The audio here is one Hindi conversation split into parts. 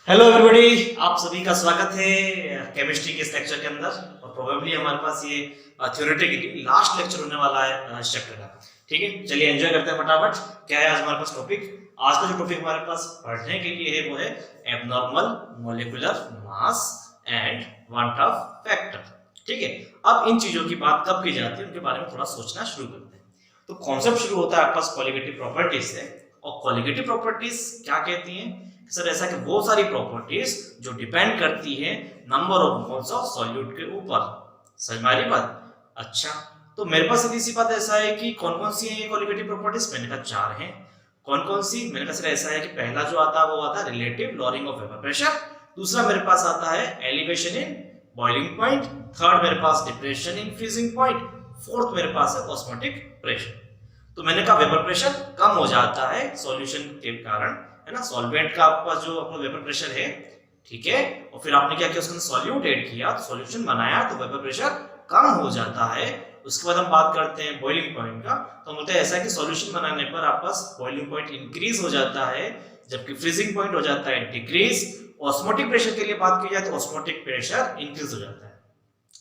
हेलो एवरीबॉडी, आप सभी का स्वागत है केमिस्ट्री के इस लेक्चर के अंदर। और प्रोबेबली हमारे पास ये थ्योरेटिकली लास्ट लेक्चर होने वाला है इस चैप्टर का। ठीक है, चलिए एंजॉय करते हैं फटाफट। क्या है आज हमारे पास टॉपिक? आज का जो टॉपिक हमारे पास पढ़ने के लिए है वो है abnormal molecular mass and quantum factor. ठीक है, अब इन चीजों की बात कब की जाती है उनके बारे में थोड़ा सोचना शुरू करते हैं। तो कॉन्सेप्ट शुरू होता है आपके पास क्वालिटेटिव प्रॉपर्टीज से। और क्वालिटेटिव प्रॉपर्टीज क्या कहती हैं? सर ऐसा कि वो सारी प्रॉपर्टीज जो डिपेंड करती है number of moles of solute के ऊपर। समझ में आ रही बात? अच्छा, तो मेरे पास सीधी सी बात ऐसा है कि कौन कौन सी है ये क्वालिटेटिव प्रॉपर्टीज? मैंने कहा 4 हैं। कौन कौन सी? मैंने कहा सर ऐसा है कि पहला जो आता है वो आता है relative lowering of vapour pressure. दूसरा मेरे पास आता है elevation in boiling point. Third मेरे पास depression in freezing point. Fourth मेरे पास है ऑस्मोटिक प्रेशर। तो मैंने कहा वेपर प्रेशर कम हो जाता है सॉल्यूशन के कारण, है ना। सॉल्वेंट का आपके पास जो अपना वेपर प्रेशर है, ठीक है, और फिर आपने क्या किया, उसके अंदर सॉल्यूट ऐड किया, तो सॉल्यूशन बनाया, तो वेपर प्रेशर कम हो जाता है। उसके बाद हम बात करते हैं बॉइलिंग पॉइंट का। तो हम बोलते हैं ऐसा है कि सॉल्यूशन बनाने पर आपके पास बॉइलिंग पॉइंट इंक्रीज हो जाता है, जबकि फ्रीजिंग पॉइंट हो जाता है डिक्रीज। ऑस्मोटिक प्रेशर के लिए बात की जाए तो ऑस्मोटिक प्रेशर इंक्रीज हो जाता है।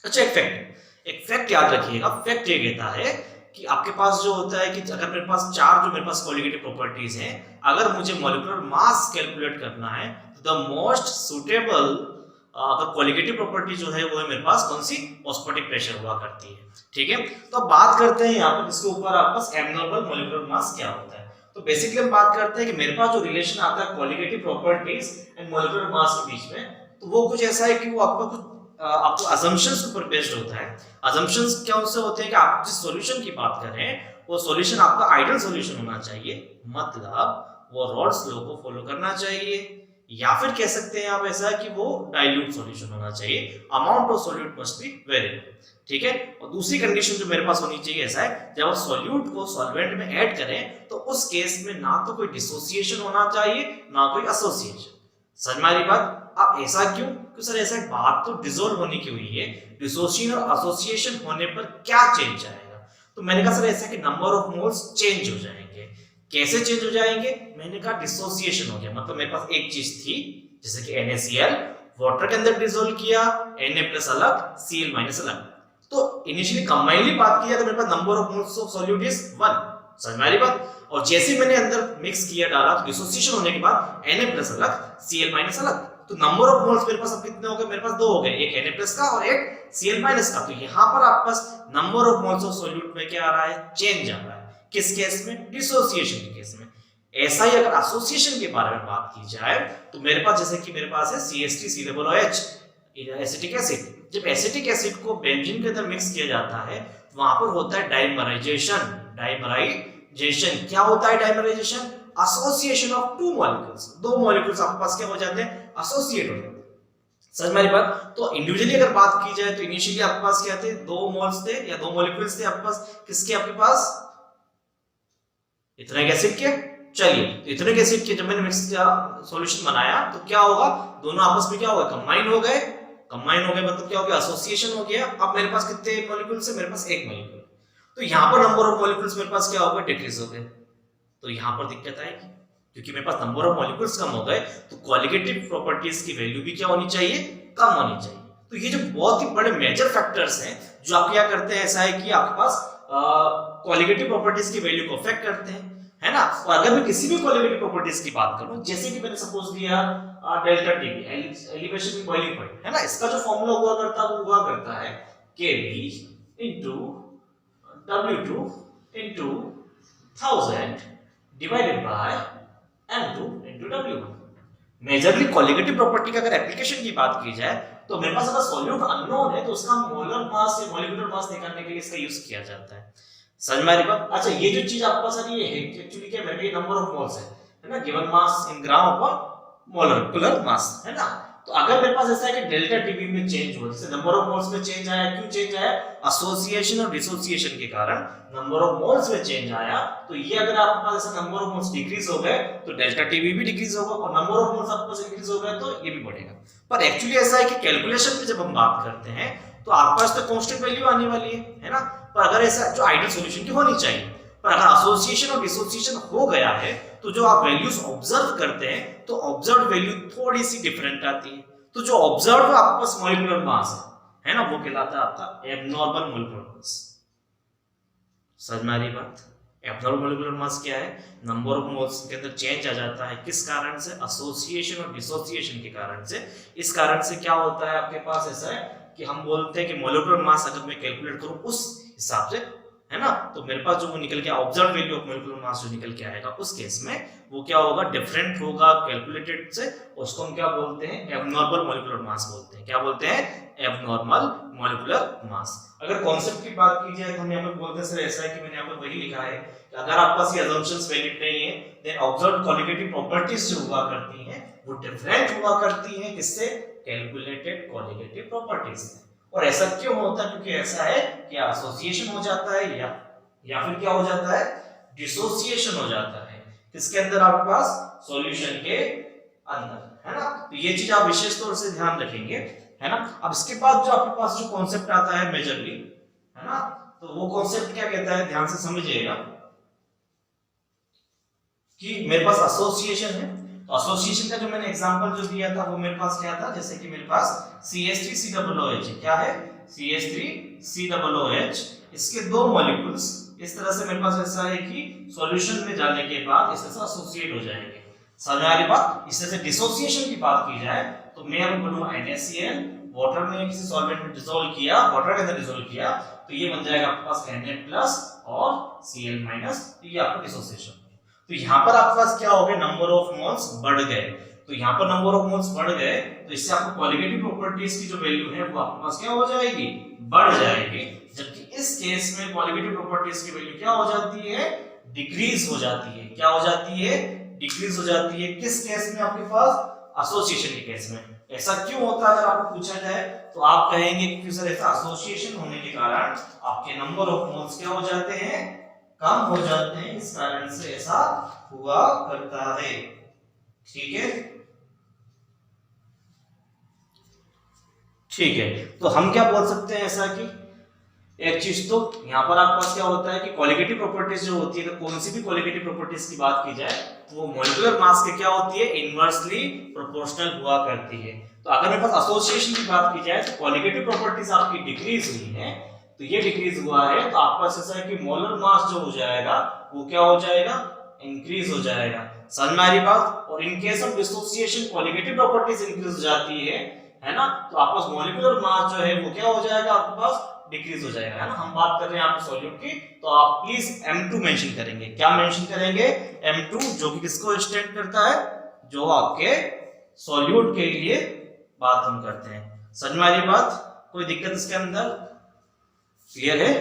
अच्छा, एक फैक्ट याद रखिएगा। फैक्ट ये कहता है कि आपके पास जो होता है कि अगर मेरे पास 4 जो मेरे पास क्वालिटेटिव प्रॉपर्टीज हैं, अगर मुझे मॉलिक्यूलर मास कैलकुलेट करना है तो द मोस्ट सुटेबल अगर क्वालिटेटिव प्रॉपर्टी जो है वो है मेरे पास कौन सी? ऑस्मोटिक प्रेशर हुआ करती है। ठीक है, तो अब बात करते हैं यहाँ पर इसके ऊपर आपके पास एब्नॉर्मल मॉलिक्यूलर मास क्या होता है। तो बेसिकली हम बात करते हैं कि मेरे पास जो रिलेशन आता है qualitative properties and molecular mass के बीच में, तो वो कुछ ऐसा है कि वो आपको असम्पशंस के ऊपर बेस्ड होता है। असम्पशंस क्या उससे होते हैं कि आप जिस सॉल्यूशन की बात कर रहे हैं वो सॉल्यूशन आपका आइडियल सॉल्यूशन होना चाहिए, मतलब वो रॉल्स लॉ को फॉलो करना चाहिए, या फिर कह सकते हैं आप ऐसा कि वो डाइल्यूट सॉल्यूशन होना चाहिए, amount of solute must be variable. ठीक है, और दूसरी कंडीशन जो मेरे पास होनी चाहिए ऐसा है, जब आप सॉल्यूट को सॉल्वेंट में ऐड करें तो उस केस में ना तो कोई डिसोसिएशन होना चाहिए ना कोई एसोसिएशन। समझ में आ रही बात? अब ऐसा क्यों? क्योंकि सर ऐसा बात तो डिसॉल्व होने की हुई है, डिसोसिएशन और एसोसिएशन होने पर क्या चेंज आएगा? तो मैंने कहा सर ऐसा कि नंबर ऑफ मोल्स चेंज हो जाएंगे। कैसे चेंज हो जाएंगे? मैंने कहा डिसोसिएशन हो गया, मतलब मेरे पास एक चीज थी जैसे कि NaCl वाटर के अंदर डिसॉल्व किया, Na+ अलग, Cl- अलग। तो इनिशियली कंबाइनली बात किया तो मेरे पास number of moles of solute is 1। समझ में आ रही बात? और जैसे मैंने अंदर मिक्स किया डाला तो डिसोसिएशन होने के बाद Na+ अलग, Cl- अलग, तो नंबर ऑफ मोल्स मेरे पास अब कितने हो गए? मेरे पास 2 हो गए, एक Na+ का और एक Cl- का। तो यहाँ पर आपके पास number of moles of solute में क्या आ रहा है? चेंज आ रहा है। किस केस में? डिसोसिएशन के केस में। ऐसा ही अगर एसोसिएशन के बारे में बात की जाए तो मेरे पास जैसे कि मेरे पास है CH3COOH एसिटिक एसिड। जब एसिटिक एसिड को बेंजीन के अंदर मिक्स किया जाता है तो वहां पर होता है डाइमराइजेशन। डाइमराइजेशन क्या होता है? Dimerisation association of 2 molecules. 2 molecules आपके पास क्या हो जाते हैं? एसोसिएट हो जाते हैं। समझ में आ रही बात? तो इंडिविजुअली अगर बात की जाए तो इनिशियली आपके पास क्या थे? 2 मोल्स थे या 2 मॉलिक्यूल्स थे आपके पास। किसके? आपके पास इथेनिक एसिड के। चलिए, इथेनिक एसिड के जब मैंने मिक्स किया, सॉल्यूशन बनाया, तो क्या होगा? दोनों आपस में क्या होगा? कंबाइन हो गए। कंबाइन हो गए मतलब क्या हो गया? एसोसिएशन हो गया। अब मेरे पास कितने मॉलिक्यूल्स है? मेरे पास एक मॉलिक्यूल। तो यहां पर नंबर ऑफ मॉलिक्यूल्स मेरे पास क्या हो गए? डिक्रीज हो गए। तो यहां पर दिक्कत आएगी क्योंकि मेरे पास नंबर ऑफ मॉलिक्यूल्स कम हो गए, तो क्वालिटेटिव प्रॉपर्टीज की वैल्यू भी क्या होनी चाहिए? कम होनी चाहिए। तो ये जो बहुत ही बड़े मेजर फैक्टर्स हैं जो आप क्या करते हैं, ऐसा है कि आपके पास क्वालिटेटिव प्रॉपर्टीज की वैल्यू को अफेक्ट करते हैं, है ना। और अगर मैं किसी भी क्वालिटेटिव प्रॉपर्टीज की बात करूं, जैसे कि मैंने सपोज लिया delta T, elevation in boiling point, है ना, इसका जो फॉर्मूला हुआ करता है Kb into W2 into 1000 divided by M2 into W1। Majorly qualitative property का अगर एप्लीकेशन की बात की जाए तो मेरे पास अगर सॉल्यूट अननोन है तो उसका मोलर मास या मॉलिक्यूलर मास निकालने के लिए इसका यूज किया जाता है। समझ में आ रही बात? अच्छा, ये जो चीज आपके पास आ रही है एक्चुअली क्या है? नंबर ऑफ मोल्स है ना, गिवन मास इन ग्राम अपॉन मोलर मास, है ना। तो अगर मेरे पास ऐसा है कि डेल्टा टीबी में चेंज हुआ, जैसे नंबर ऑफ मोल्स में चेंज आया, क्यों चेंज आया? एसोसिएशन और डिसोसिएशन के कारण नंबर ऑफ मोल्स में चेंज आया। तो ये अगर आपके पास ऐसा नंबर ऑफ मोल्स डिक्रीज हो गए तो डेल्टा टीबी भी डिक्रीज होगा, और नंबर ऑफ मोल्स आपके पास इंक्रीज हो गए तो ये भी बढ़ेगा। पर एक्चुअली ऐसा है कि कैलकुलेशन में जब हम बात करते हैं तो आपके पास तो कांस्टेंट वैल्यू आने वाली है ना। पर अगर ऐसा जो आइडियल सॉल्यूशन की होनी चाहिए, पर अगर एसोसिएशन और डिसोसिएशन हो गया है तो जो आप वैल्यूज ऑब्जर्व करते हैं तो ऑब्जर्व वैल्यू थोड़ी सी डिफरेंट आती है। तो जो ऑब्जर्व आपके पास मॉलिक्यूलर मास है ना, वो कहलाता है आपका एबनॉर्मल मॉलिक्यूलर मास। समझ में आ रही बात? एबनॉर्मल मॉलिक्यूलर मास क्या है? नंबर ऑफ मोल्स के अंदर चेंज आ जाता है। किस कारण से? एसोसिएशन और डिसोसिएशन के कारण से। इस कारण से क्या होता है आपके पास ऐसा है कि हम बोलते हैं कि मॉलिक्यूलर मास अगर मैं कैलकुलेट करूं उस हिसाब से, है ना, तो मेरे पास जो वो निकल के observe value of molecular mass जो निकल के आएगा उस केस में वो क्या होगा? डिफरेंट होगा कैलकुलेटेड से। उसको हम क्या बोलते हैं? एबनॉर्मल मॉलिक्यूलर मास बोलते हैं। क्या बोलते हैं? Abnormal molecular mass. अगर कॉन्सेप्ट की बात की जाए तो हम यहाँ पर बोलते हैं सर ऐसा है कि मैंने यहाँ पर वही लिखा है कि अगर आपके पास ये assumptions वैलिड नहीं है देन ऑब्जर्व्ड क्वालिटेटिव प्रॉपर्टीज जो हुआ करती हैं वो डिफरेंट हुआ करती हैं किससे? कैलकुलेटेड क्वालिटेटिव प्रॉपर्टीज से। और ऐसा क्यों होता है? क्योंकि ऐसा है कि एसोसिएशन हो जाता है या फिर क्या हो जाता है? डिसोसिएशन हो जाता है। किसके अंदर? आपके पास सॉल्यूशन के अंदर, है ना। तो ये चीज आप विशेष तौर से ध्यान रखेंगे, है ना। अब इसके बाद जो आपके पास जो कॉन्सेप्ट आता है मेजरली, है ना, तो वो कॉन्सेप्ट क्या कहता है? ध्यान से समझिएगा कि मेरे पास एसोसिएशन है। तो एसोसिएशन का जो मैंने एग्जांपल जो दिया था वो मेरे पास क्या था? जैसे कि मेरे पास CH3COOH क्या है? CH3COOH, इसके दो मॉलिक्यूल्स इस तरह से मेरे पास ऐसा है कि सॉल्यूशन में जाने के बाद इस तरह से एसोसिएट हो जाएंगे। समझ आ रही बात? इस तरह से डिसोसिएशन की बात की जाए तो मैं अब बोलूंगा NaCl, वाटर में किसी सॉल्वेंट में डिसॉल्व किया, वाटर के अंदर डिसॉल्व किया, तो ये बन जाएगा आपके पास Na+ और Cl-, तो ये आपका डिसोसिएशन। तो यहाँ पर आपके पास क्या हो गया? नंबर ऑफ मोल्स बढ़ गए। तो यहाँ पर नंबर ऑफ मोल्स बढ़ गए तो इससे आपको क्वालिटेटिव प्रॉपर्टीज की जो वैल्यू है वो आपके पास क्या हो जाएगी? बढ़ जाएगी। जबकि इस केस में क्वालिटेटिव प्रॉपर्टीज की वैल्यू क्या हो जाती है? डिक्रीज हो जाती है। क्या हो जाती है? डिक्रीज हो जाती है। किस केस में? आपके पास एसोसिएशन के केस में। ऐसा क्यों होता है? अगर आपको पूछा जाए तो आप कहेंगे कि सर ऐसा एसोसिएशन होने के कारण आपके नंबर ऑफ मोल्स क्या हो जाते हैं? कम हो जाते हैं। इस कारण से ऐसा हुआ करता है। ठीक है, ठीक है। तो हम क्या बोल सकते हैं ऐसा कि एक चीज तो यहाँ पर आपके पास क्या होता है कि क्वालिटेटिव प्रॉपर्टीज जो होती है, अगर कौन सी भी क्वालिटेटिव प्रॉपर्टीज की बात की जाए तो वो मॉलिक्यूलर मास के क्या होती है? इनवर्सली प्रोपोर्शनल हुआ करती है। तो अगर मेरे पास एसोसिएशन की बात की जाए तो क्वालिटेटिव प्रॉपर्टीज आपकी डिक्रीज हुई है, तो ये डिक्रीज हुआ है तो आपके पास ऐसा है कि मोलर मास जो हो जाएगा वो क्या हो जाएगा? इंक्रीज हो जाएगा। समझ में आ रही बात? और in case of dissociation qualitative properties increase हो जाती है ना, तो आपके पास मॉलिक्यूलर मास जो है वो क्या हो जाएगा? आपके पास डिक्रीज हो जाएगा, है ना। हम बात कर रहे हैं आपके सॉल्यूट की, तो आप प्लीज M2 मेंशन करेंगे। क्या मेंशन करेंगे? M2, जो कि किसको स्टैंड करता है? जो आपके सॉल्यूट के लिए बात हम करते हैं। समझ में आ रही बात? कोई दिक्कत इसके अंदर? क्लियर है?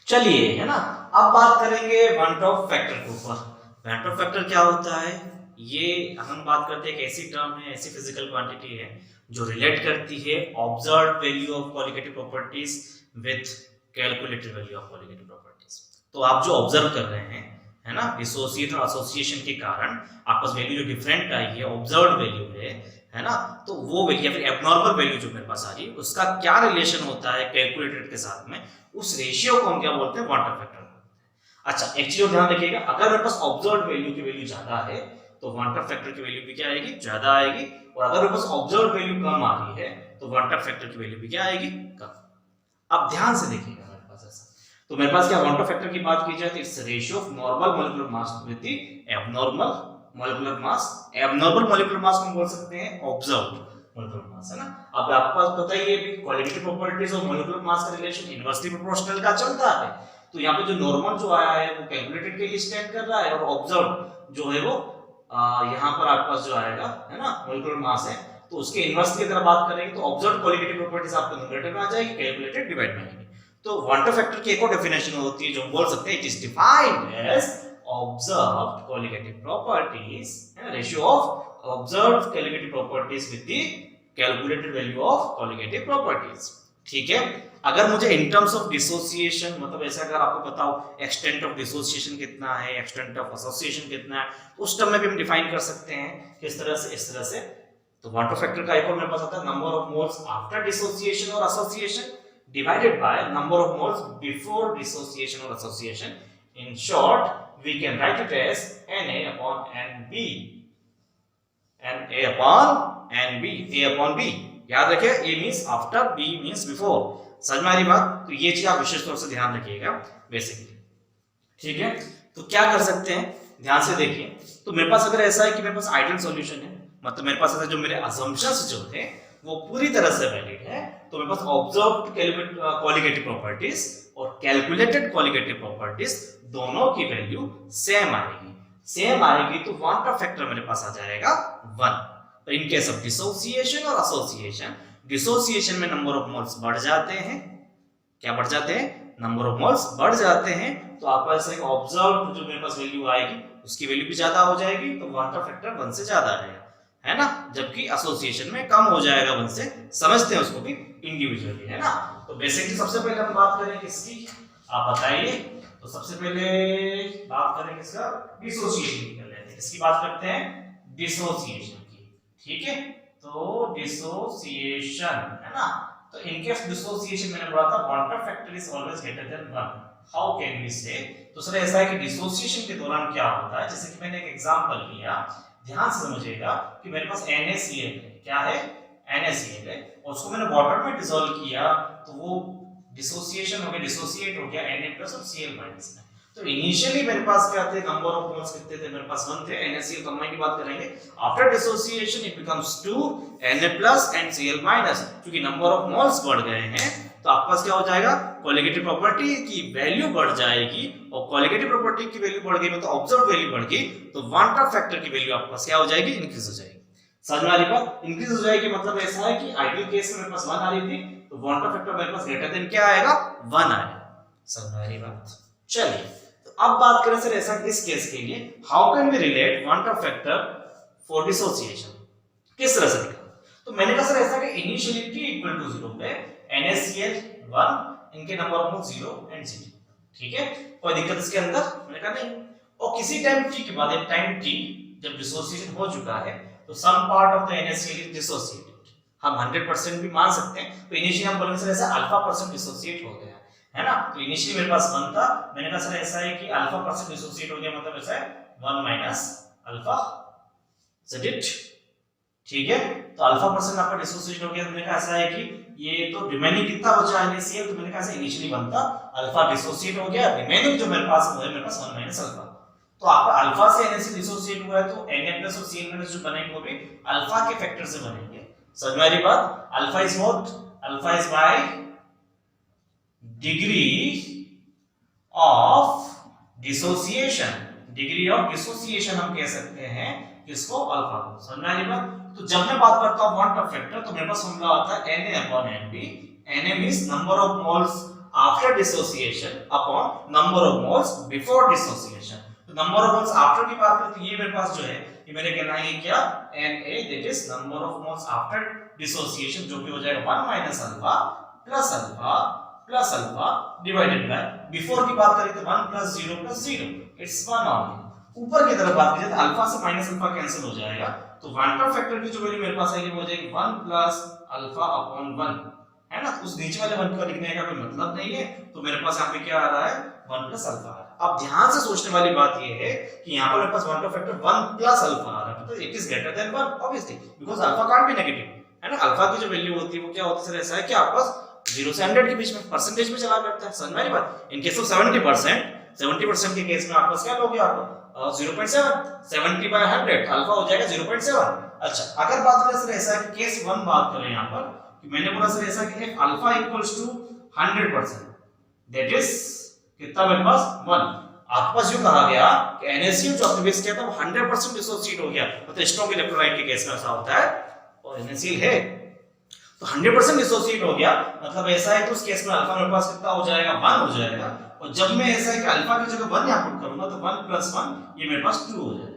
चलिए, है ना। अब बात करेंगे वन टॉप फैक्टर के ऊपर। वन टॉप फैक्टर क्या होता है? ये हम बात करते हैं एक ऐसी टर्म है, ऐसी फिजिकल क्वांटिटी है जो रिलेट करती है observed value of qualitative properties with calculated value of qualitative properties. तो आप जो ऑब्जर्व कर रहे हैं, है ना, डिसोसिएशन और एसोसिएशन के कारण आपस वैल्यू जो डिफरेंट आई है, ऑब्जर्व्ड वैल्यू है ना, तो वो वैल्यू या फिर एबनॉर्मल वैल्यू जो मेरे पास आ रही है उसका क्या रिलेशन होता है कैलकुलेटेड के साथ में, उस रेशियो को हम क्या बोलते हैं? One top factor. अच्छा, एक चीज ध्यान रखिएगा, अगर मेरे पास ऑब्जर्व्ड वैल्यू की वैल्यू ज्यादा है तो वन टॉप फैक्टर की वैल्यू भी क्या आएगी? ज्यादा आएगी। और अगर मेरे पास ऑब्जर्व्ड वैल्यू कम आ रही है तो वन टॉप फैक्टर की वैल्यू भी क्या आएगी? कम। अब ध्यान से देखिएगा मेरे पास ऐसा, तो मेरे पास क्या वन टॉप फैक्टर की बात की जाए तो it's ratio of normal molecular mass with the abnormal molecular mass. Abnormal molecular mass को बोल सकते हैं ऑब्जर्व्ड मॉलिक्यूलर मास, है ना। अब आपको पता ही है भी क्वालिटेटिव प्रॉपर्टीज और मॉलिक्यूलर मास का रिलेशन इनवर्सली प्रोपोर्शनल का चलता है। तो यहाँ पे जो नॉर्मल जो आया है वो कैलकुलेटेड के लिए स्टैंड कर रहा है और ऑब्जर्व्ड जो है वो यहाँ पर आपके पास जो आएगा, है ना, मॉलिक्यूलर मास है, तो उसके इनवर्स की अगर बात करेंगे तो ऑब्जर्व्ड क्वालिटेटिव प्रॉपर्टीज आपको न्यूमरेटर में आ जाएगी, कैलकुलेटेड डिवाइड में आएगी। तो वन टॉप फैक्टर की एक और डेफिनेशन होती है जो हम बोल सकते हैं, it is defined as observed qualitative properties, ratio of observed qualitative properties with the calculated value of qualitative properties. ठीक है। अगर मुझे इन टर्म्स ऑफ डिसोसिएशन, मतलब ऐसा अगर आपको बताओ एक्सटेंट ऑफ डिसोसिएशन कितना है, एक्सटेंट ऑफ एसोसिएशन कितना है, उस टर्म में भी हम डिफाइन कर सकते हैं किस तरह से? इस तरह से। तो वन टॉप फैक्टर का एक और मेरे पास आता है number of moles after dissociation और association, divided by number of moles before dissociation or association. In short, we can write it as Na upon Nb. Na upon Nb. A upon B. याद रखिए, A means after, B means before. समझ में आ रही बात? तो ये चीज आप विशेष तौर से ध्यान रखिएगा बेसिकली, ठीक है। तो क्या कर सकते हैं, ध्यान से देखिए। तो मेरे पास अगर ऐसा है कि मेरे पास आइडियल सॉल्यूशन है, मतलब मेरे पास ऐसा जो मेरे असम्पशंस जो थे वो पूरी तरह से वैलिड है, तो मेरे पास ऑब्जर्व्ड कोलिगेटिव प्रॉपर्टीज और कैलकुलेटेड कोलिगेटिव प्रॉपर्टीज दोनों की वैल्यू सेम आएगी। सेम आएगी तो क्वांटम फैक्टर मेरे पास आ जाएगा 1। तो इन केस ऑफ डिसोसिएशन और एसोसिएशन, डिसोसिएशन में नंबर ऑफ मोल्स बढ़ जाते हैं। क्या बढ़ जाते हैं? नंबर ऑफ मोल्स बढ़ जाते हैं। तो आपके पास एक ऑब्जर्व्ड जो मेरे पास वैल्यू आएगी उसकी वैल्यू भी ज्यादा हो जाएगी, तो क्वांटम फैक्टर 1 से ज्यादा आएगा, है ना। जबकि एसोसिएशन में कम हो जाएगा 1 से, समझते हैं उसको भी इंडिविजुअली, है ना। तो बेसिकली सबसे पहले हम बात करें किसकी, आप बताइए। तो सबसे पहले बात करें किसका? डिसोसिएशन की कर लेते हैं। किसकी बात करते हैं? डिसोसिएशन की, ठीक है। तो डिसोसिएशन, है ना। तो इन केस डिसोसिएशन मैंने बोला था quantum factor is always greater than 1। How can we say? तो सर ऐसा है कि डिसोसिएशन के दौरान क्या होता है, जैसे कि मैंने एक एग्जांपल लिया, ध्यान से समझिएगा कि मेरे पास NaCl है। क्या है? NaCl है, और उसको मैंने वाटर में डिसॉल्व किया तो वो डिसोसिएशन हो गया, डिसोसिएट हो गया Na+ और Cl- में। तो इनिशियली मेरे पास क्या थे, नंबर ऑफ मोल्स कितने थे? मेरे पास 1 थे। NaCl कंबाइन की बात करेंगे, after dissociation it becomes 2 Na+ and Cl-, क्योंकि नंबर ऑफ मोल्स बढ़ गए हैं तो आपके पास क्या हो जाएगा, कोलिगेटिव प्रॉपर्टी की वैल्यू बढ़ जाएगी, और कोलिगेटिव प्रॉपर्टी की वैल्यू बढ़ गई मतलब ऑब्जर्व वैल्यू बढ़ गई, तो क्वांटम फैक्टर की वैल्यू आपके पास क्या हो जाएगी, इंक्रीज हो जाएगी। समझ में आ रही बात? इंक्रीज हो जाएगी मतलब ऐसा है कि आइडियल केस में मेरे पास 1 आ रही थी, तो क्वांटम फैक्टर मेरे पास ग्रेटर देन क्या आएगा, 1 आएगा। समझ में आ रही बात? चलिए, तो अब बात करें सर ऐसा इस केस के लिए, how can we relate quantum factor for dissociation, किस तरह से निकालें? तो मैंने कहा सर ऐसा कि इनिशियली t इक्वल टू 0 पे NaCl 1, इनके नंबर ऑफ मोल्स 0 एंड 0, ठीक है। कोई दिक्कत इसके अंदर? मैंने कहा नहीं। और किसी टाइम t के बाद, एक टाइम t जब डिसोसिएशन हो चुका है, तो some part of the NaCl is dissociated. हम 100% भी मान सकते हैं। तो इनिशियली हम बोलेंगे सर ऐसा α% डिसोसिएट हो गया है ना। तो इनिशियली मेरे पास 1 था, मैंने कहा सर ऐसा है कि α% डिसोसिएट हो गया, मतलब ऐसा है 1 - α, इज इट, ठीक है। तो α% आपका डिसोसिएशन हो गया, तो मैंने कहा ऐसा है कि ये तो रिमेनिंग कितना बचा है NaCl, तो मैंने कहा ऐसा इनिशियली 1 था, अल्फा डिसोसिएट हो गया, रिमेनिंग जो मेरे पास है मेरे पास 1 - α। तो आपका अल्फा से NaCl डिसोसिएट हुआ है, तो Na+ और Cl- जो बनेंगे वो भी अल्फा के फैक्टर से बनेंगे। समझ में आ रही बात? Alpha is what? Alpha is by degree of dissociation. Degree of dissociation हम कह सकते हैं किसको? अल्फा को। समझ में आ रही बात? तो जब मैं बात करता हूं क्वांटम फैक्टर, तो मेरे पास फॉर्मूला आता है Na/Nb। Na means number of moles after dissociation upon number of moles before dissociation. तो नंबर ऑफ मोल्स आफ्टर की बात करें तो ये मेरे पास जो है, ये मैंने कहना है क्या, Na, that is number of moles after dissociation, जो कि हो जाएगा 1 - α plus alpha divided by, before की बात करें तो 1 + 0 + 0, इट्स 1 ओनली। ऊपर की तरफ बात कीजिए तो अल्फा से माइनस अल्फा कैंसिल हो जाएगा, तो क्वांटम फैक्टर की जो वैल्यू मेरे पास आएगी वो हो जाएगी 1 + α/1, है ना। उस नीचे वाले 1 को लिखने का कोई मतलब नहीं है, तो मेरे पास यहाँ पे क्या आ रहा है, 1 + α। अब ध्यान से सोचने वाली बात ये है कि यहाँ पर मेरे पास क्वांटम फैक्टर 1 + α आ रहा है, मतलब it is greater than 1 obviously, because alpha can't be negative, है ना। अल्फा की जो वैल्यू होती है वो क्या होती है सर, ऐसा है कि आपके पास 0 से 100 के बीच में परसेंटेज में चला करता है। समझ में आ रही बात? इन केस ऑफ 70% के केस में आपके पास क्या लोगे आप, 0.7, 70/100 अल्फा हो जाएगा 0.7। अच्छा, अगर बात करें सर ऐसा है कि केस 1 बात करें यहाँ पर, कि मैंने बोला सर ऐसा कि if alpha equals to 100%, that is कितना मेरे पास 1। आपके पास यूं कहा गया कि NaCl जो आपने बेस किया था वो 100% डिसोसिएट हो गया, मतलब स्ट्रॉन्ग इलेक्ट्रोलाइट के केस में ऐसा होता है, और NaCl है तो 100% डिसोसिएट हो गया, मतलब ऐसा है कि उस केस में अल्फा मेरे पास कितना हो जाएगा, 1 हो जाएगा। और जब मैं ऐसा है कि अल्फा की जगह 1 यहां पुट करूंगा तो 1 + 1 ये मेरे पास 2 हो जाएगा।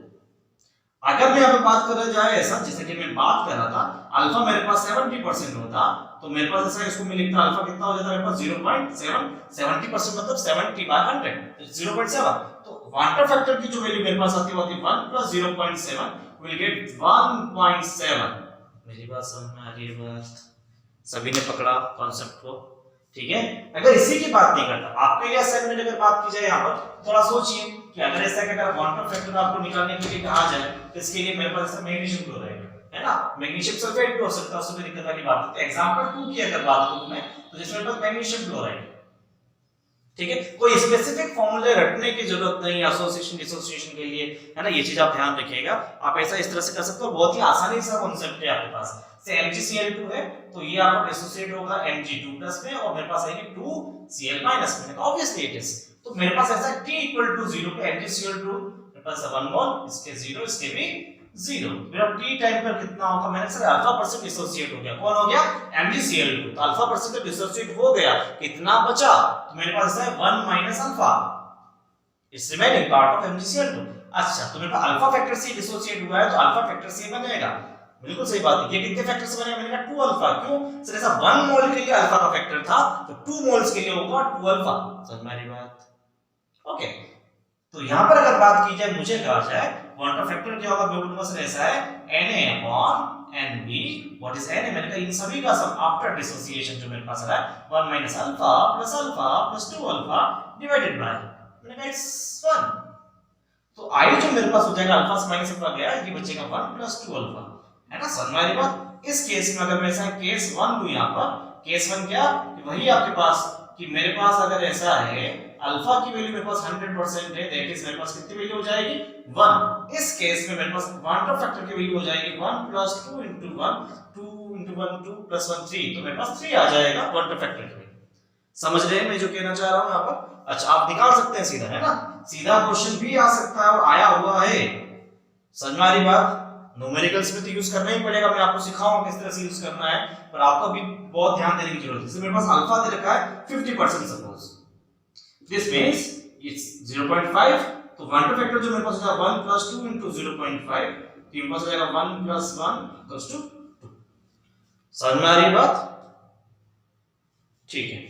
अगर मैं यहां पे बात कर जाए ऐसा, जैसे कि मैं बात कर रहा था, अल्फा मेरे पास 70% होता, तो मेरे पास ऐसा इसको मैं लिखता अल्फा कितना हो जाता मेरे पास 0.7, 70% मतलब 70/100, 0.7। तो क्वांटम फैक्टर की जो वैल्यू मेरे पास आती है वो आती है 1 + 0.7 विल गेट 1.7। मेरी बात समझ में आ रही है? बात सभी ने पकड़ा कॉन्सेप्ट को? ठीक है। अगर इसी की बात नहीं करता, आपके लिए असाइनमेंट अगर बात की जाए यहाँ पर थोड़ा सोचिए कि अगर ऐसा कि अगर क्वांटम फैक्टर आपको निकालने के लिए कहा जाए तो इसके लिए मेरे पास मैग्नीशियम क्लोराइड है ना, मैग्नीशियम सल्फेट भी हो सकता है, उसमें कोई दिक्कत वाली बात नहीं। एग्जांपल 2 की अगर बात करूं मैं तो जिसमें मेरे पास मैग्नीशियम क्लोराइड, ठीक है, कोई स्पेसिफिक फॉर्मूले रटने की जरूरत नहीं एसोसिएशन डिसोसिएशन के लिए, है ना, ये चीज आप ध्यान रखिएगा। आप ऐसा इस तरह से कर सकते हो, बहुत ही आसानी से कांसेप्ट है आपके पास। से MgCl2 है तो ये आपका डिसोसिएट होगा Mg2+ में और मेरे पास आएगी 2Cl- में, ऑब्वियसली इट इज। तो मेरे पास ऐसा t = 0 पे MgCl2 मेरे पास 1 मोल, इसके 0 इसके भी 0, मेरा t टाइम पर कितना होगा, मैंने सर α% डिसोसिएट हो गया, कौन हो गया, MgCl2, तो α% तो डिसोसिएट हो गया, कितना बचा, तो मेरे पास है 1 - α, it's remaining part of MgCl2। अच्छा, तो मेरे पास अल्फा फैक्टर से डिसोसिएट हुआ है तो अल्फा फैक्टर से बनेगा, बिल्कुल सही बात है। ये कितने फैक्टर से बनेगा, मैंने कहा 2 अल्फा, क्यों सर, ऐसा 1 मोल के लिए अल्फा का फैक्टर था तो 2 मोल्स के लिए होगा 2 अल्फा, समझ में आ रही बात, ओके। तो यहां पर अगर बात की जाए, मुझे कहा जाए क्वांटम फैक्टर क्या होगा, मैं बोलूंगा सर ऐसा है Na/Nb, व्हाट इज Na, मैंने कहा इन सभी का सम आफ्टर डिसोसिएशन जो मेरे पास है 1 - alpha + alpha + 2 alpha divided bye, मैंने कहा इट्स 1, तो आई जो मेरे पास हो जाएगा अल्फा से माइनस अल्फा गया, ये बचेगा 1 + 2 अल्फा, है ना, समझ में आ रही बात। इस केस में अगर मैं ऐसा केस 1 लूं, यहां पर केस 1 क्या कि वही आपके पास कि मेरे पास अगर ऐसा है अल्फा की वैल्यू मेरे पास 100% है, दैट इज मेरे पास कितनी वैल्यू हो जाएगी 1। इस केस में मेरे पास क्वांटम फैक्टर की वैल्यू हो जाएगी 1 + 2 * 1, 2 * 1 2 + 1 3, तो मेरे पास 3 आ जाएगा क्वांटम फैक्टर की वैल्यू। समझ रहे हैं मैं जो कहना चाह रहा हूं यहां पर? अच्छा, आप निकाल सकते हैं सीधा, है ना, सीधा क्वेश्चन भी आ सकता है और आया हुआ है, समझ में आ रही बात। न्यूमेरिकल्स में तो यूज करना ही पड़ेगा, मैं आपको सिखाऊंगा किस तरह से यूज करना है, पर आपको भी बहुत ध्यान देने की जरूरत है। जैसे मेरे पास अल्फा दे रखा है 50% सपोज, दिस मींस इट्स 0.5, तो क्वांटम फैक्टर जो मेरे पास है 1 + 2 * 0.5, तो मेरे पास हो जाएगा 1 + 1 = 2। समझ में आ रही बात, ठीक है।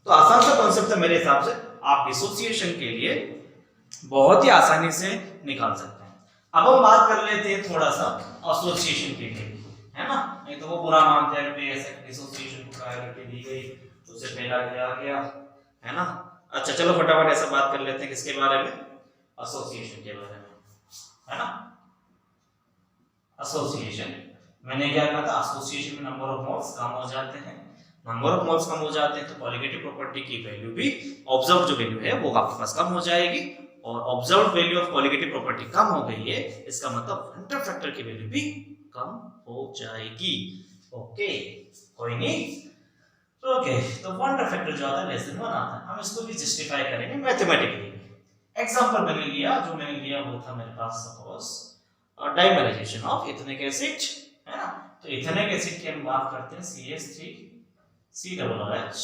तो आसान सा कांसेप्ट है मेरे हिसाब से, आप डिसोसिएशन के लिए बहुत ही आसानी से निकाल सकते हैं। अब हम बात कर लेते हैं थोड़ा सा एसोसिएशन के लिए, है ना, नहीं तो वो बुरा मानते हैं कि ऐसे डिसोसिएशन को प्रायोरिटी दी गई तो उससे पहला क्या आ गया, है ना। अच्छा चलो फटाफट ऐसा बात कर लेते हैं किसके बारे में, एसोसिएशन के बारे में, है ना। एसोसिएशन मैंने क्या कहा था, एसोसिएशन में नंबर ऑफ मोल्स कम हो जाते हैं, नंबर ऑफ मोल्स कम हो जाते हैं तो कोलिगेटिव प्रॉपर्टी की वैल्यू भी, ऑब्जर्व जो वैल्यू है वो आपके पास कम हो जाएगी, और observed value of colligative property कम हो गई है, इसका मतलब क्वांटम फैक्टर की वैल्यू भी कम हो जाएगी, ओके, कोई नहीं, ओके। तो क्वांटम फैक्टर जो आता है लेस देन 1 आता है, हम इसको भी जस्टिफाई करेंगे मैथमेटिकली। एग्जांपल मैंने लिया वो था मेरे पास suppose dimerisation of ethanoic acid, है ना, तो इथेनिक एसिड की हम बात करते हैं CH3COOH,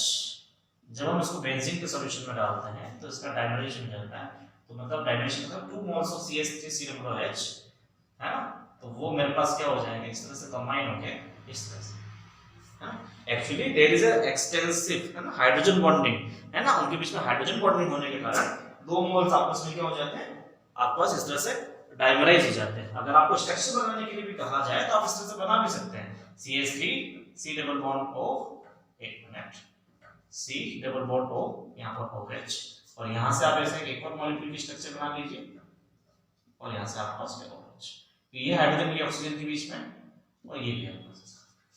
जब हम इसको बेंजीन के सॉल्यूशन में डालते हैं तो इसका डाइमराइजेशन करता है, तो मतलब डाइमेंशन मतलब 2 मोल्स ऑफ CH3COOH, है ना, तो वो मेरे पास क्या हो जाएंगे, इस तरह से कंबाइन होके इस तरह से, है ना। Actually there is a extensive, है ना, हाइड्रोजन बॉन्डिंग, है ना, उनके बीच में हाइड्रोजन बॉन्डिंग होने के कारण 2 मोल्स आपस में क्या हो जाते हैं, आपस इस तरह से डाइमराइज हो जाते हैं। अगर आपको स्ट्रक्चर बनाने के लिए भी कहा जाए तो आप इस तरह से बना भी सकते हैं, CH3 C double bond O, एक minute, C double bond O, यहां पर OH, और यहां से आप ऐसे एक और मॉलिक्यूल की स्ट्रक्चर बना लीजिए, और यहां से आपके पास OH, तो ये हाइड्रोजन की ऑक्सीजन के बीच में, और ये भी आपके पास,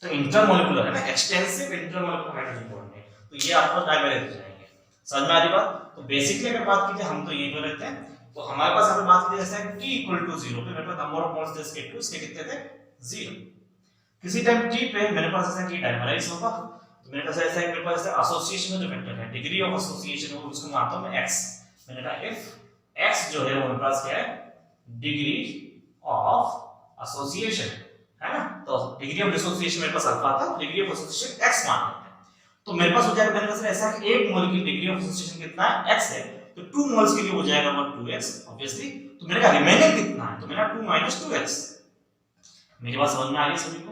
तो इंटरमॉलिक्यूलर है ना, एक्सटेंसिव इंटरमॉलिक्यूलर हाइड्रोजन बॉन्ड है, तो ये आपको डाइमराइज हो जाएंगे। समझ में आ रही बात। तो बेसिकली अगर बात की जाए, हम तो यही पर रहते हैं, तो हमारे पास अगर बात की जैसे t = 0 पे मेरे पास नंबर ऑफ मोल्स थे इसके 2, इसके कितने थे 0। किसी टाइम t पे मेरे पास ऐसा कि डाइमराइज होगा, तो मेरे पास ऐसा है, मेरे पास एसोसिएशन का जो फैक्टर है, डिग्री ऑफ एसोसिएशन हो, उसको मानता हूं मैं x। मैंने कहा if x जो है वो मेरे पास क्या है, डिग्री ऑफ एसोसिएशन, है ना, तो डिग्री ऑफ डिसोसिएशन मेरे पास अल्फा था, डिग्री ऑफ एसोसिएशन x मान लेते हैं, तो मेरे पास हो जाएगा, मेरे पास ऐसा कि एक मोल की डिग्री ऑफ एसोसिएशन कितना है, x है, तो 2 मोल्स के लिए हो जाएगा 2x ऑब्वियसली, तो मेरे का रिमेनिंग कितना है, तो मेरा 2 - 2x। मेरी बात समझ में आ गई सभी को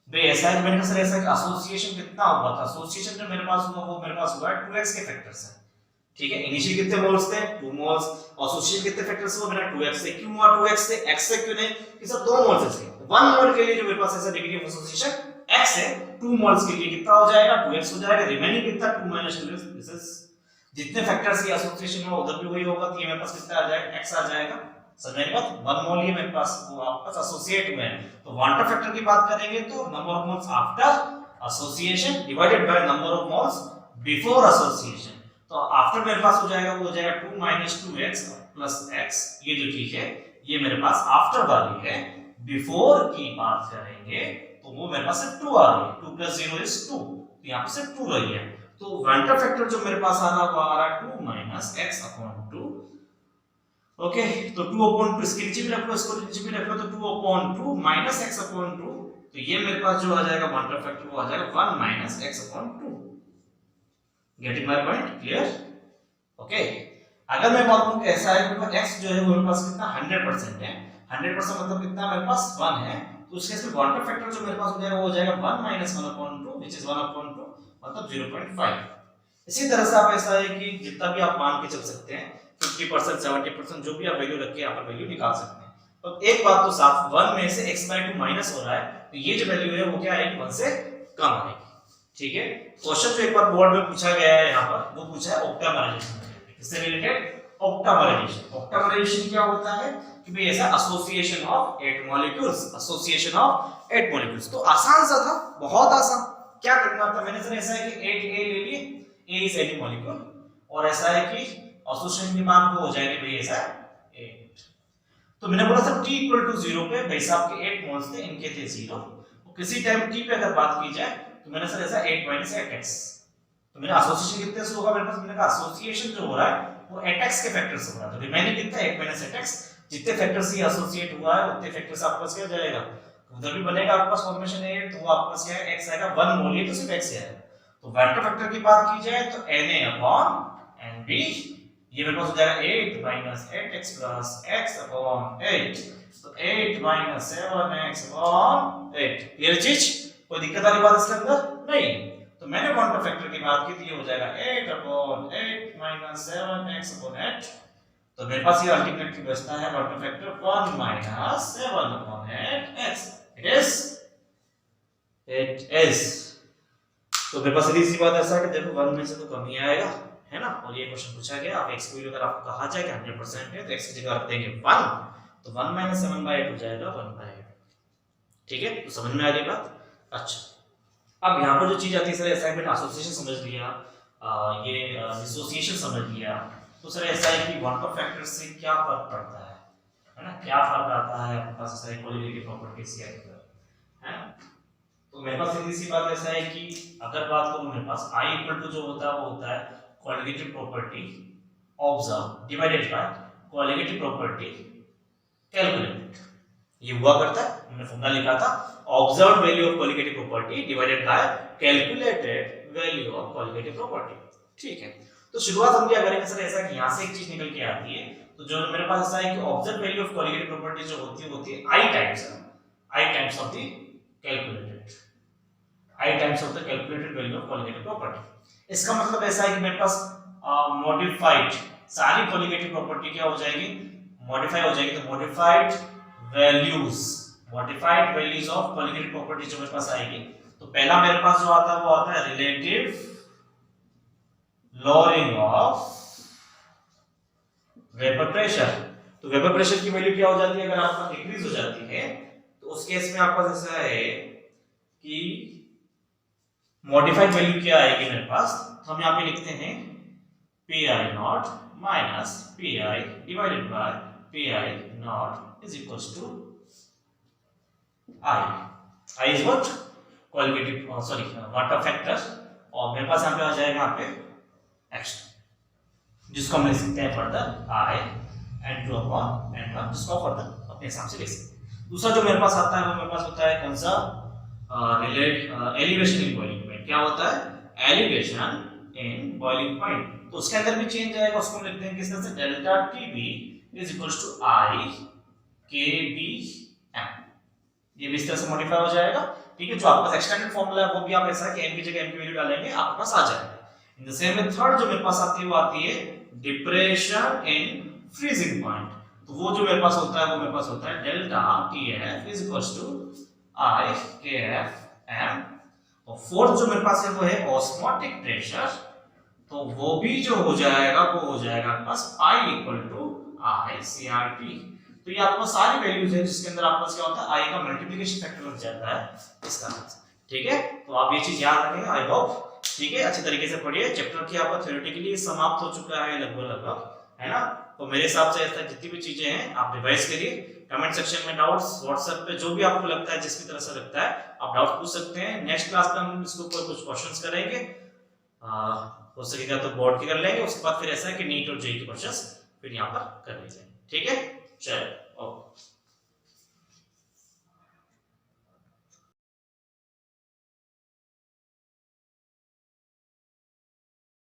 भाई। ऐसा है, मैंने कहा सर ऐसा कि एसोसिएशन कितना हुआ था, एसोसिएशन जो मेरे पास हुआ वो मेरे पास हुआ है 2x के फैक्टर से, ठीक है। इनिशियल कितने मोल्स थे 2 मोल्स, एसोसिएशन कितने फैक्टर से हुआ मेरा 2x से, क्यों हुआ 2x से, x से क्यों नहीं, कि सब 2 मोल्स से, 1 मोल के लिए जो मेरे पास ऐसा डिग्री ऑफ एसोसिएशन x है 2 मोल्स के लिए कितना हो जाएगा 2x हो जाएगा, रिमेनिंग कितना 2 माइनस 2x, दिस इज जितने फैक्टर्स की एसोसिएशन हो उधर भी वही होगा, तो ये मेरे पास कितना आ जाएगा x आ जाएगा। समझ में बात, 1 मोल ये मेरे पास वो आपस एसोसिएट हुए हैं, तो क्वांटम फैक्टर की बात करेंगे तो number of moles after association divided by number of moles before association. तो आफ्टर मेरे पास हो जाएगा, वो हो जाएगा 2 माइनस 2x प्लस x, ये जो चीज है ये मेरे पास आफ्टर वाली है। बिफोर की बात करेंगे तो वो मेरे पास सिर्फ 2 आ रही है, 2 प्लस 0 इज 2, तो यहाँ पे सिर्फ 2 रही है। तो क्वांटम फैक्टर जो मेरे पास आ रहा है वो आ रहा है 2 माइनस x अपॉन 2। ओके, तो 2 अपॉन 2 इसके नीचे भी रख लो, इसको नीचे भी रख लो, तो 2 अपॉन 2 माइनस x अपॉन 2, तो ये मेरे पास जो आ जाएगा क्वांटम फैक्टर वो आ जाएगा 1 minus x upon 2। Getting my point, clear? Okay, अगर मैं बात करूं ऐसा है कि x जो है वो मेरे पास कितना 100% है, 100% मतलब कितना मेरे पास 1 है, तो उस केस में क्वांटम फैक्टर जो मेरे पास हो जाएगा वो हो जाएगा 1 minus 1 upon 2 which is 1 upon 2 मतलब 0.5। इसी तरह से आप ऐसा है कि जितना भी आप मान के चल सकते हैं 50% 70% जो भी आप वैल्यू रख के यहाँ पर वैल्यू निकाल सकते हैं। तो एक बात तो साफ, 1 में से x/2 माइनस हो रहा है, तो ये जो वैल्यू है वो क्या आएगी 1 से कम आएगी। ठीक है, क्वेश्चन जो एक बार बोर्ड में पूछा गया है यहाँ पर, वो पूछा है ऑक्टामराइजेशन, इससे रिलेटेड ऑक्टामराइजेशन। ऑक्टामराइजेशन क्या होता है कि भाई ऐसा association of 8 molecules, association of 8 molecules. तो आसान सा था, बहुत आसान। क्या करना था, मैंने सर ऐसा है कि 8a ले लिए, a इज एनी मॉलिक्यूल, और ऐसा है कि एसोसिएशन की मान वो हो जाएगी भाई ऐसा 8। तो मैंने बोला था t इक्वल टू 0 पे भाई साहब के 8 मोल्स थे, इनके थे 0। तो किसी टाइम t पे अगर बात की जाए तो मैंने सर ऐसा 8 माइनस 8x, तो मेरा एसोसिएशन कितने से होगा मेरे पास, मैंने कहा एसोसिएशन जो हो रहा है वो 8x के फैक्टर से हो रहा है, तो रिमेनिंग कितना 8 माइनस 8x, जितने फैक्टर से एसोसिएट हुआ है उतने फैक्टर से आपके पास क्या जाएगा, उधर भी बनेगा आपके पास फॉर्मेशन 8, तो वो आपके पास क्या है x आएगा, 1 मोल, ये तो सिर्फ x है। तो वेक्टर फैक्टर की बात की जाए तो na अपॉन nb, ये मेरे पास हो जाएगा 8 minus 8x plus x upon 8, तो 8 माइनस 7x अपॉन 8। क्लियर चीज, कोई दिक्कत वाली बात इसके अंदर नहीं। तो मैंने क्वांटम फैक्टर की बात की थी, ये हो जाएगा 8 अपॉन 8 माइनस 7x अपॉन 8। तो मेरे पास ये अल्टीमेटली बचता है quantum factor 1 minus 7 upon 8x। It is तो मेरे पास सीधी सी बात ऐसा है कि देखो 1 में से तो कम ही आएगा, है ना। और ये क्वेश्चन पूछा गया, आप x की वैल्यू अगर आपको कहा जाए कि 100% है तो x की जगह रख देंगे 1, तो 1 माइनस 7/8 हो जाएगा 1/8। ठीक है, तो समझ में आ गई बात। अच्छा, अब यहाँ पर जो चीज आती है सर, असाइनमेंट एसोसिएशन समझ लिया, ये डिसोसिएशन समझ लिया, तो सर ऐसा है कि क्वांटम फैक्टर से क्या फर्क पड़ता है ना, क्या फर्क आता है आपके पास साइकोलॉजी की प्रॉपर्टीज के अंदर, है ना। तो मेरे पास सीधी सी बात ऐसा है कि अगर बात करूं मेरे पास I इक्वल टू जो होता है वो होता है qualitative property observe divided by qualitative property calculated. ये हुआ करता है, मैंने फॉर्मूला लिखा था, observed value of qualitative property divided by calculated value of qualitative property. ठीक है, तो शुरुआत हम क्या करेंगे सर, ऐसा कि यहां से एक चीज निकल के आती है, तो जो मेरे पास ऐसा है कि observed value of qualitative property जो होती है I times of the calculated, I times of the calculated value of qualitative property. इसका मतलब ऐसा है कि मेरे पास मॉडिफाइड सारी क्वालिटेटिव प्रॉपर्टी क्या हो जाएगी, मॉडिफाई हो जाएगी। तो modified values of qualitative property जो मेरे पास आएगी, तो पहला मेरे पास जो आता है वो आता है relative lowering of vapour pressure. तो वेपर प्रेशर की वैल्यू क्या हो जाती है, अगर आपका डिक्रीज हो जाती है तो उस केस में आपका ऐसा है कि मॉडिफाइड वैल्यू क्या आएगी मेरे पास, तो हम यहाँ पे लिखते हैं pi naught minus pi divided by pi naught is equals to I is what qualitative quantum factor, और मेरे पास यहाँ पे आ जाएगा यहाँ पे x, जिसको हम लिख सकते हैं further I n2 upon n1, जिसको फर्दर अपने हिसाब से लिख सकते हैं। दूसरा जो मेरे पास आता है वो मेरे पास होता है कौन सा, एलिवेशन इन बॉइलिंग पॉइंट। क्या होता है, एलिवेशन इन बॉइलिंग पॉइंट, तो उसके अंदर भी चेंज आएगा, उसको हम लिखते हैं किस तरह से, delta TB is equals to I KBM। ये भी इस तरह से मॉडिफाई हो जाएगा। ठीक है, जो आपका एक्सटेंडेड फार्मूला है वो भी आप ऐसा है कि m की जगह m की वैल्यू डालेंगे, आपके पास आ जाएगा। In the same way third जो मेरे पास आती है वो आती है डिप्रेशन इन फ्रीजिंग पॉइंट। तो वो जो मेरे पास होता है वो मेरे पास होता है delta TF is equals to I KF M, और फोर्थ जो मेरे पास है वो है ऑस्मोटिक प्रेशर, तो वो भी जो हो जाएगा वो हो जाएगा बस I equal to I C R T. तो ये आपको सारी वैल्यूज है जिसके अंदर आपको क्या होता है I का मल्टीप्लिकेशन फैक्टर लग जाता है इस तरह से। ठीक है, तो आप ये चीज याद रखेंगे आई होप। ठीक है, अच्छे तरीके से पढ़िए, चैप्टर की आपका थ्योरेटिकली समाप्त हो चुका है लगभग, है ना। तो मेरे हिसाब से ऐसा जितनी भी चीजें हैं आप रिवाइज करिए। कमेंट सेक्शन में डाउट्स व्हाट्सएप पे जो भी आपको लगता है, जिस भी तरह से लगता है आप डाउट पूछ सकते हैं। नेक्स्ट क्लास में हम इसके ऊपर कुछ क्वेश्चंस करेंगे, हो सकेगा तो बोर्ड के कर लेंगे, उसके बाद फिर ऐसा है कि नीट और जेईई के क्वेश्चंस फिर यहाँ पर कर लीजिए। ठीक है, चलो।